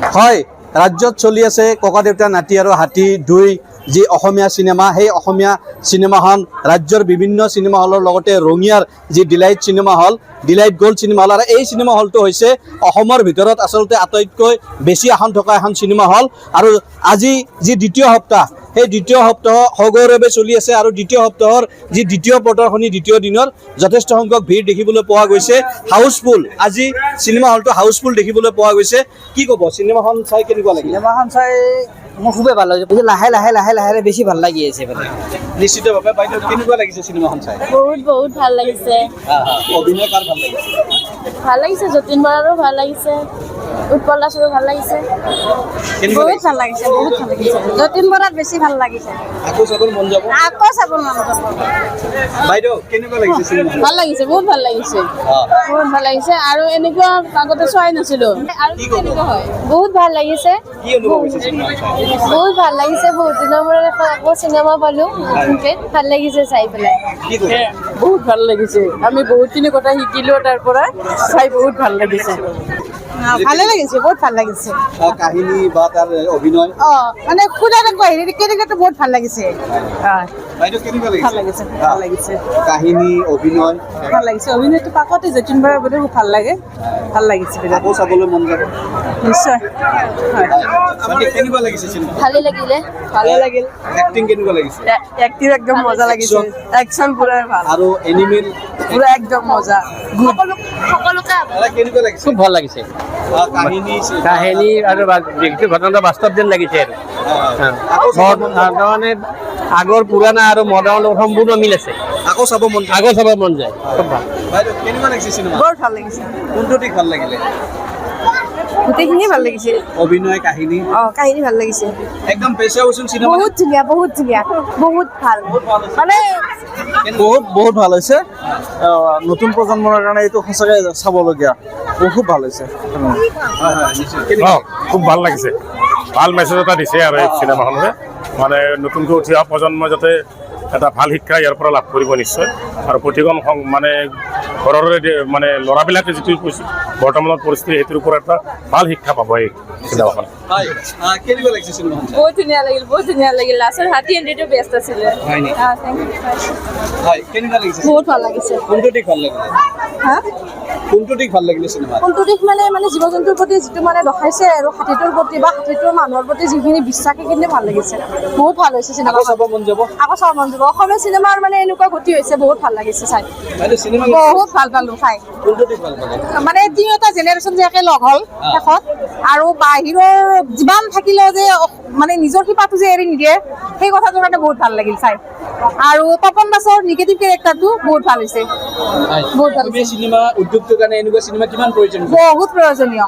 হয় ৰাজ্যত চলি আছে ককা দেউতা নাতি আৰু হাতী 2 যি অসমীয়া চিনেমা সেই অসমীয়া চিনেমাখন ৰাজ্যৰ বিভিন্ন চিনেমা হলৰ লগতে ৰঙিয়াৰ যি Delight cinema hall Delight Gold cinema hall আৰু এই চিনেমা হলটো হৈছে অসমৰ ভিতৰত আচলতে আটাইতকৈ বেছি আসন থকা এখন চিনেমা হল আৰু আজি যি দ্বিতীয় সপ্তাহ সেই দ্বিতীয় সপ্তাহ সগৌৰৱে চলি আছে আৰু দ্বিতীয় সপ্তাহৰ যি দ্বিতীয় প্ৰদৰ্শনী দ্বিতীয় দিনৰ যথেষ্ট সংখ্যক ভিৰ দেখিবলৈ পোৱা গৈছে হাউচফুল আজি চিনেমা হলটো হাউচফুল দেখিবলৈ পোৱা গৈছে কি ক'ব চিনেমাখন চাই কেনেকুৱা লাগিল চিনেমাখন চাই মোৰ খুবেই ভাল লাগিছে লাহে লাহে লাহে লাহে বেছি ভাল লাগি আছে মানে নিশ্চিতভাৱে বাইদেউ কেনেকুৱা লাগিছে চিনেমাখন চাই বহুত ভাল লাগিছে অভিনয় কাৰ ভাল লাগিছে ভাল লাগিছে যতীন বৰাৰো ভাল লাগিছে উৎপল দাসৰো ভাল লাগিছে কেনেকুৱা লাগিছে? ভাল লাগিছে বহুত ভাল লাগিছে যতীন বৰাত বেছি ভাল লাগিছে আকৌ চাবৰ মন যাব আকৌ চাব মন যাব বাইদেউ কেনেকুৱা লাগিছে চিনেমাখন ভাল লাগিছে বহুত ভাল লাগিছে বহুত ভাল লাগিছে আৰু এনেকুৱা আগতে চোৱাই নাছিলো আৰু কেনেকুৱা হয় বহুত ভাল লাগিছে কি অনুভৱ হৈছে চিনেমাখন চাই বহুত ভাল লাগিছে বহুত দিনৰ মূৰত আকৌ চিনেমা পালো ভাল লাগিছে চাই পেলাই কি ক'ব বহুত ভাল লাগিছে আমি বহুতখিনি কথা শিকিলো তাৰ পৰা চাই বহুত ভাল লাগিছে ভালে লাগিছে বহুত ভাল লাগিছে কাহিনী বা তাৰ অভিনয় মানে খুদা হেৰি কেনেকুৱাটো বহুত ভাল লাগিছে বাইদেউ কেনেকুৱা ভাল লাগিছে লাগিছে ভাল লাগিছে কাহিনী অভিনয় ভাল লাগিছে অভিনয়টো পাকতে যতীন বৰাৰ বোলে খুব ভাল লাগে ভাল লাগিছে বিৰাট আকৌ চাবলৈ মন যাব নিশ্চয় মানে কেনেকুৱা লাগিছে চিনেমা ভালে লাগিলে ভালে লাগিল এক্টিং কেনেকুৱা লাগিছে এক্টিং একদম মজা লাগিছে একচন পুৰা ভাল আৰু এনিমেল পুৰা একদম মজা সকলোকে কেনেকুৱা লাগিছে খুব ভাল লাগিছে কাহিনী কাহিনী আৰু ঘটনাটা বাস্তৱ যেন লাগিছে আৰু মানে আগৰ পুৰণা আৰু মডাৰ্ণ সম্পূৰ্ণ মিল আছে আকৌ চাব মন যাব আগৰ চাব মন যায় খুব ভাল বাইদেউ কেনেকুৱা লাগিছে চিনেমা বৰ ভাল লাগিছে কোনটো দিশ ভাল লাগিলে গোটেইখিনিয়ে ভাল লাগিছে অভিনয় কাহিনী কাহিনী ভাল লাগিছে একদম পেচা উচুন চিনেমা বহুত ধুনীয়া বহুত ভাল মানে বহুত ভাল হৈছে নতুন প্ৰজন্মৰ কাৰণে এইটো সঁচাকৈ চাবলগীয়া খুব ভাল হৈছে হয় হয় নিশ্চয় কেনেকুৱা খুব ভাল লাগিছে ভাল মেছেজ এটা দিছে আৰু এই চিনেমাখনে মানে নতুনকৈ উঠি অহা প্ৰজন্মই যাতে এটা ভাল শিক্ষা ইয়াৰ পৰা লাভ কৰিব নিশ্চয় আৰু প্ৰতিখন মানে ঘৰৰে মানে ল'ৰাবিলাকে যিটো বৰ্তমানৰ পৰিস্থিতি সেইটোৰ ওপৰত এটা ভাল শিক্ষা পাব এই চিনেমাখন হয় কেনেকুৱা লাগিছে চিনেমাখন বহুত ধুনীয়া লাগিল লাষ্টৰ হাতী এণ্ট্ৰিটো বেষ্ট আছিলে হয় নি হয় কেনেকুৱা লাগিছে বহুত ভাল লাগিছে কোনটো দিশ ভাল লাগিলে হা কোনটো দিশ ভাল লাগিলে চিনেমা কোনটো দিশ মানে জীৱ জন্তুৰ প্ৰতি যিটো মানে দেখাইছে আৰু হাতীটোৰ প্ৰতি বা হাতীটোৰ মানুহৰ প্ৰতি যিখিনি বিশ্বাস সেইখিনি ভাল লাগিছে বহুত ভাল হৈছে চিনেমা আকৌ চাব মন যাব আকৌ চাব মন যাব অসমীয়া চিনেমাৰ মানে এনেকুৱা গতি হৈছে বহুত ভাল লাগিছে চাই বাইদেউ চিনেমা বহুত ভাল পালো চাই কোনটো দিশ ভাল পালে মানে তিনিওটা জেনেৰেশ্যন যে একে লগ হ'ল শেষত আৰু বাহিৰৰ যিমান থাকিলেও যে মানে নিজৰ শিপাটো যে এৰি নিদিয়ে সেই কথাটোৰ কাৰণে বহুত ভাল লাগিল চাই আৰু তপন দাসৰ নিগেটিভ কেৰেক্টাৰটো বহুত ভাল হৈছে বহুত ভাল হৈছে চিনেমা উদ্যোগটোৰ কাৰণে এনেকুৱা চিনেমা কিমান প্ৰয়োজন বহুত প্ৰয়োজনীয়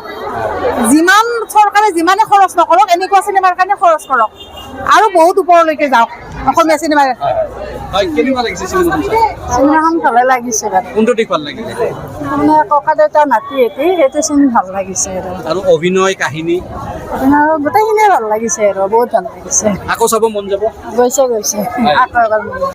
যিমান চৰকাৰে যিমানে খৰচ নকৰক এনেকুৱা চিনেমাৰ কাৰণে খৰচ কৰক আৰু বহুত ওপৰলৈকে যাওক অসমীয়া চিনেমাৰ হয় কেনেকুৱা লাগিছে চিনেমাখন চিনেমাখন ভালে লাগিছে কোনটো দিশ ভাল লাগিলে মানে ককা দেউতা নাতি এটি সেইটো চিনি ভাল লাগিছে আৰু অভিনয় কাহিনী আৰু গোটেইখিনিয়ে ভাল লাগিছে আৰু বহুত ভাল লাগিছে আকৌ চাব মন যাব গৈছে আকৌ এবাৰ